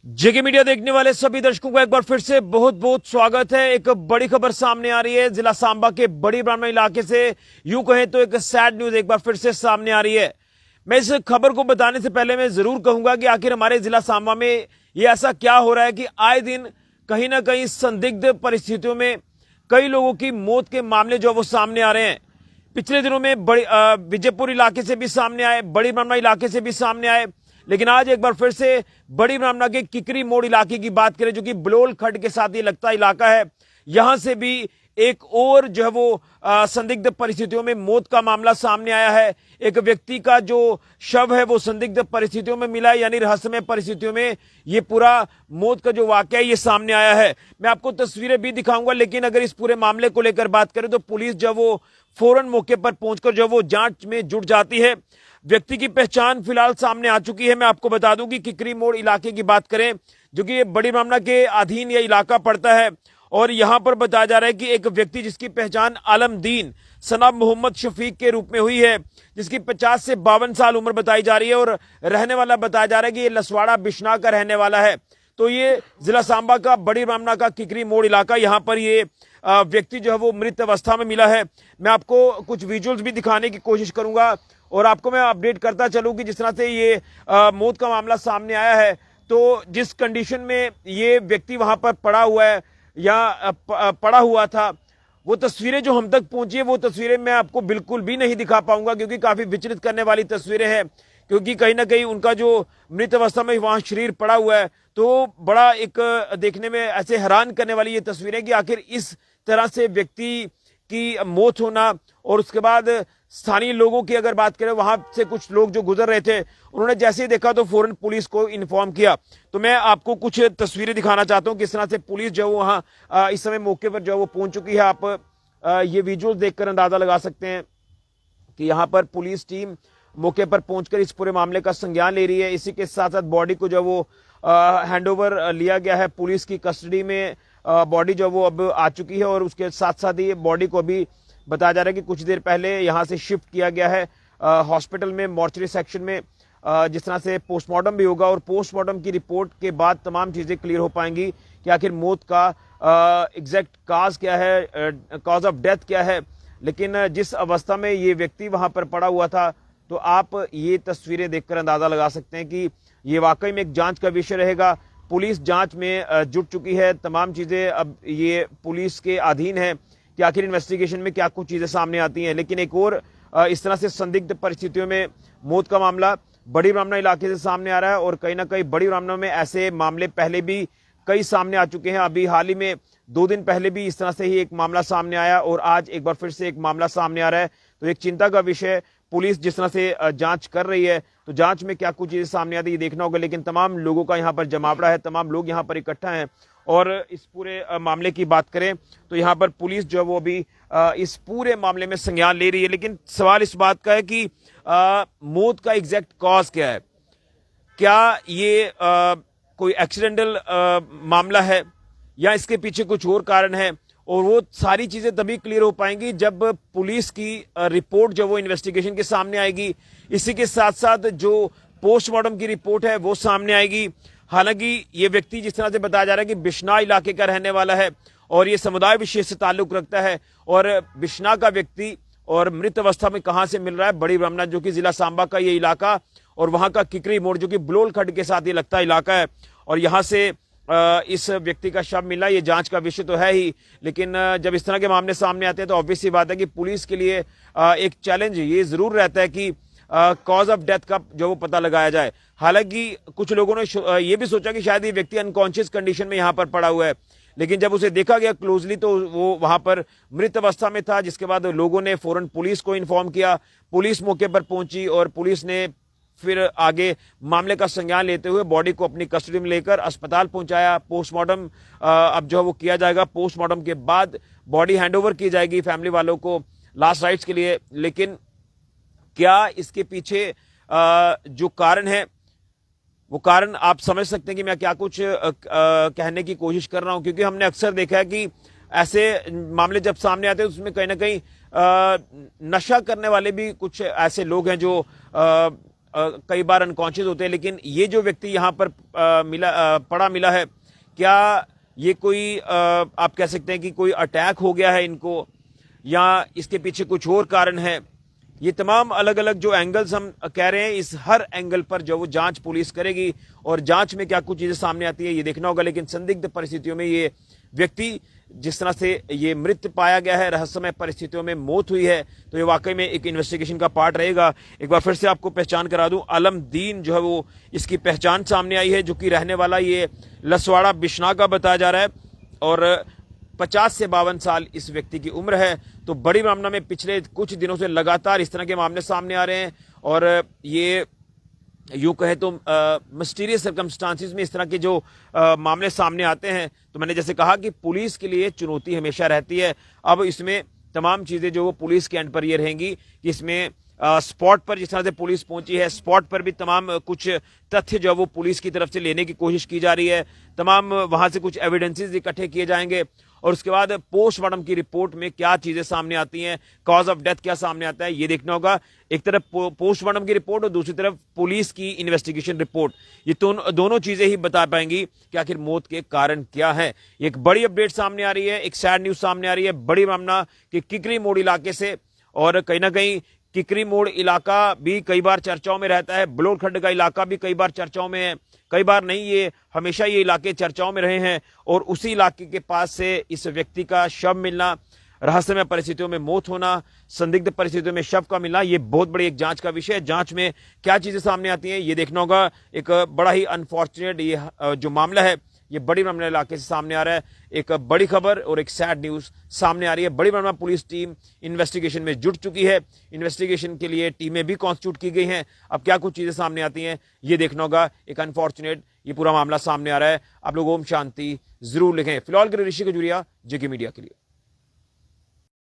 जेके media देखने वाले सभी दर्शकों को एक बार फिर से बहुत बहुत स्वागत है। एक बड़ी खबर सामने आ रही है जिला सांबा के बड़ी ब्राह्मण इलाके से। यूं कहें तो एक सैड न्यूज एक बार फिर से सामने आ रही है। मैं इस खबर को बताने से पहले मैं जरूर कहूंगा कि आखिर हमारे जिला सांबा में ये ऐसा क्या हो रहा है कि आए दिन कहीं ना कहीं संदिग्ध परिस्थितियों में कई लोगों की मौत के मामले जो वो सामने आ रहे हैं। पिछले दिनों में बड़ी विजयपुर इलाके से भी सामने आए, बड़ी ब्राह्मणा इलाके से भी सामने आए, लेकिन आज एक बार फिर से बड़ी ब्राह्मणा के किकरी मोड़ इलाके की बात करें जो कि बलोल खड्ड के साथ ये लगता इलाका है। यहां से भी एक और जो है वो संदिग्ध परिस्थितियों में मौत का मामला सामने आया है। एक व्यक्ति का जो शव है वो संदिग्ध परिस्थितियों में मिला है, यानी रहस्यमय परिस्थितियों में ये पूरा मौत का जो वाकया है ये सामने आया है। मैं आपको तस्वीरें भी दिखाऊंगा, लेकिन अगर इस पूरे मामले को लेकर बात करें तो पुलिस जब वो फौरन मौके पर पहुंचकर जो वो जांच में जुट जाती है। व्यक्ति की पहचान फिलहाल सामने आ चुकी है। मैं आपको बता दूं कि किकरी मोड़ इलाके की बात करें जो कि ये बड़ी ब्राह्मणा के अधीन यह इलाका पड़ता है, और यहां पर बताया जा रहा है कि एक व्यक्ति जिसकी पहचान आलमदीन सना मोहम्मद शफीक के रूप में हुई है, जिसकी 50 से 52 साल उम्र बताई जा रही है, और रहने वाला बताया जा रहा है कि ये लसवाड़ा बिश्ना का रहने वाला है। तो ये जिला सांबा का बड़ी ब्राह्मणा का किकरी मोड़ इलाका, यहां पर ये व्यक्ति जो है वो मृत अवस्था में मिला है। मैं आपको कुछ विजुअल्स भी दिखाने की कोशिश करूंगा और आपको मैं अपडेट करता चलूं कि जिस तरह से ये मौत का मामला सामने आया है, तो जिस कंडीशन में ये व्यक्ति वहां पर पड़ा हुआ है या पड़ा हुआ था, वो तस्वीरें जो हम तक पहुंची है वो तस्वीरें मैं आपको बिल्कुल भी नहीं दिखा पाऊंगा, क्योंकि काफी विचलित करने वाली तस्वीरें हैं। क्योंकि कहीं ना कहीं उनका जो मृत अवस्था में वहां शरीर पड़ा हुआ है, तो बड़ा एक देखने में ऐसे हैरान करने वाली ये तस्वीरें कि आखिर इस तरह से व्यक्ति की मौत होना, और उसके बाद स्थानीय लोगों की अगर बात करें, वहां से कुछ लोग जो गुजर रहे थे उन्होंने जैसे ही देखा तो फौरन पुलिस को इन्फॉर्म किया। तो मैं आपको कुछ तस्वीरें दिखाना चाहता हूं किस तरह से पुलिस जो वहां इस समय मौके पर जो वो पहुंच चुकी है। आप ये विजुअल देखकर अंदाजा लगा सकते हैं कि यहां पर पुलिस टीम मौके पर पहुंचकर इस पूरे मामले का संज्ञान ले रही है। इसी के साथ साथ बॉडी को जो वो हैंडओवर लिया गया है पुलिस की कस्टडी में। बॉडी जो वो अब आ चुकी है, और उसके साथ साथ ही बॉडी को भी बताया जा रहा है कि कुछ देर पहले यहां से शिफ्ट किया गया है हॉस्पिटल में, मॉर्चरी सेक्शन में, जिस तरह से पोस्टमार्टम भी होगा, और पोस्टमार्टम की रिपोर्ट के बाद तमाम चीजें क्लियर हो पाएंगी कि आखिर मौत का एग्जैक्ट काज क्या है, कॉज ऑफ डेथ क्या है। लेकिन जिस अवस्था में ये व्यक्ति वहां पर पड़ा हुआ था, तो आप ये तस्वीरें देखकर अंदाजा लगा सकते हैं कि ये वाकई में एक जांच का विषय रहेगा। पुलिस जांच में जुट चुकी है, तमाम चीजें अब ये पुलिस के अधीन है कि आखिर इन्वेस्टिगेशन में क्या कुछ चीजें सामने आती हैं। लेकिन एक और इस तरह से संदिग्ध परिस्थितियों में मौत का मामला बड़ी ब्राह्मणा इलाके से सामने आ रहा है, और कहीं ना कहीं बड़ी ब्राह्मणा में ऐसे मामले पहले भी कई सामने आ चुके हैं। अभी हाल ही में 2 दिन पहले भी इस तरह से ही एक मामला सामने आया, और आज एक बार फिर से एक मामला सामने आ रहा है। तो एक चिंता का विषय, पुलिस जिस तरह से जांच कर रही है, तो जांच में क्या कुछ चीजें सामने आती है देखना होगा। लेकिन तमाम लोगों का यहाँ पर जमावड़ा है, तमाम लोग यहाँ पर इकट्ठा हैं, और इस पूरे मामले की बात करें तो यहाँ पर पुलिस जो है वो भी इस पूरे मामले में संज्ञान ले रही है। लेकिन सवाल इस बात का है कि मौत का एग्जैक्ट कॉज क्या है। क्या ये कोई एक्सीडेंटल मामला है या इसके पीछे कुछ और कारण है, और वो सारी चीजें तभी क्लियर हो पाएंगी जब पुलिस की रिपोर्ट जो वो इन्वेस्टिगेशन के सामने आएगी। इसी के साथ साथ जो पोस्टमार्टम की रिपोर्ट है वो सामने आएगी। हालांकि ये व्यक्ति जिस तरह से बताया जा रहा है कि बिश्ना इलाके का रहने वाला है, और ये समुदाय विशेष से ताल्लुक रखता है, और बिश्ना का व्यक्ति और मृत अवस्था में कहां से मिल रहा है, बड़ी ब्राह्मणा जो कि जिला सांबा का ये इलाका, और वहां का किकरी मोड़ जो कि बलोल खड्ड के साथ ये लगता इलाका है, और यहां से इस व्यक्ति का शव मिला, ये जांच का विषय तो है ही। लेकिन जब इस तरह के मामले सामने आते हैं तो ऑब्वियस सी बात है कि पुलिस के लिए एक चैलेंज ये जरूर रहता है कि कॉज ऑफ डेथ का जो वो पता लगाया जाए। हालांकि कुछ लोगों ने ये भी सोचा कि शायद ये व्यक्ति अनकॉन्शियस कंडीशन में यहाँ पर पड़ा हुआ है, लेकिन जब उसे देखा गया क्लोजली तो वो वहां पर मृत अवस्था में था, जिसके बाद लोगों ने फौरन पुलिस को इन्फॉर्म किया। पुलिस मौके पर पहुंची, और पुलिस ने फिर आगे मामले का संज्ञान लेते हुए बॉडी को अपनी कस्टडी में लेकर अस्पताल पहुंचाया। पोस्टमार्टम अब जो है वो किया जाएगा। पोस्टमार्टम के बाद बॉडी हैंडओवर की जाएगी फैमिली वालों को लास्ट राइट्स के लिए। लेकिन क्या इसके पीछे जो कारण है, वो कारण आप समझ सकते हैं कि मैं क्या कुछ कहने की कोशिश कर रहा हूं, क्योंकि हमने अक्सर देखा है कि ऐसे मामले जब सामने आते हैं उसमें कहीं ना कहीं नशा करने वाले भी कुछ ऐसे लोग हैं जो कई बार अनकॉन्शियस होते हैं, लेकिन ये जो व्यक्ति यहाँ पर पड़ा मिला है, क्या ये कोई आप कह सकते हैं कि कोई अटैक हो गया है इनको, या इसके पीछे कुछ और कारण है? ये तमाम अलग अलग जो एंगल्स हम कह रहे हैं, इस हर एंगल पर जो वो जांच पुलिस करेगी और जांच में क्या कुछ चीजें सामने आती है ये देखना होगा। लेकिन संदिग्ध परिस्थितियों में ये व्यक्ति जिस तरह से ये मृत पाया गया है, रहस्यमय परिस्थितियों में मौत हुई है, तो ये वाकई में एक इन्वेस्टिगेशन का पार्ट रहेगा। एक बार फिर से आपको पहचान करा दूं, आलमदीन जो है वो इसकी पहचान सामने आई है, जो कि रहने वाला ये लसवाड़ा बिश्ना का बताया जा रहा है और 50 से 52 साल इस व्यक्ति की उम्र है। तो बड़ी मामला में पिछले कुछ दिनों से लगातार इस तरह के मामले सामने आ रहे हैं और ये यूं कहे तो मिस्टीरियस सर्कमस्टांसिस में इस तरह के जो मामले सामने आते हैं, तो मैंने जैसे कहा कि पुलिस के लिए चुनौती हमेशा रहती है। अब इसमें तमाम चीजें जो वो पुलिस के एंड पर ये रहेंगी कि इसमें स्पॉट पर जिस तरह से पुलिस पहुंची है, स्पॉट पर भी तमाम कुछ तथ्य जो वो पुलिस की तरफ से लेने की कोशिश की जा रही है, तमाम वहां से कुछ एविडेंसेस इकट्ठे किए जाएंगे और उसके बाद पोस्टमार्टम की रिपोर्ट में क्या चीजें सामने आती हैं, कॉज ऑफ डेथ क्या सामने आता है, ये देखना होगा। एक तरफ पोस्टमार्टम की रिपोर्ट और दूसरी तरफ पुलिस की इन्वेस्टिगेशन रिपोर्ट, ये दोनों चीजें ही बता पाएंगी कि आखिर मौत के कारण क्या है। एक बड़ी अपडेट सामने आ रही है, एक सैड न्यूज सामने आ रही है, बड़ी मामला कि किकरी मोड़ इलाके से, और कहीं ना कहीं किकरी मोड़ इलाका भी कई बार चर्चाओं में रहता है, बलोरखंड का इलाका भी कई बार चर्चाओं में है, कई बार नहीं, ये हमेशा ये इलाके चर्चाओं में रहे हैं। और उसी इलाके के पास से इस व्यक्ति का शव मिलना, रहस्यमय परिस्थितियों में मौत होना, संदिग्ध परिस्थितियों में शव का मिलना, ये बहुत बड़ी एक जांच का विषय है। जांच में क्या चीजें सामने आती हैं ये देखना होगा। एक बड़ा ही अनफॉर्चुनेट ये जो मामला है, ये बड़ी मामला इलाके से सामने आ रहा है। एक बड़ी खबर और एक सैड न्यूज सामने आ रही है। बड़ी मामला पुलिस टीम इन्वेस्टिगेशन में जुट चुकी है, इन्वेस्टिगेशन के लिए टीमें भी कॉन्स्टिट्यूट की गई हैं। अब क्या कुछ चीजें सामने आती हैं ये देखना होगा। एक अनफॉर्चुनेट ये पूरा मामला सामने आ रहा है। आप लोग ओम शांति जरूर लिखें। फिलहाल के लिए ऋषि खजूरिया, जेके मीडिया के लिए।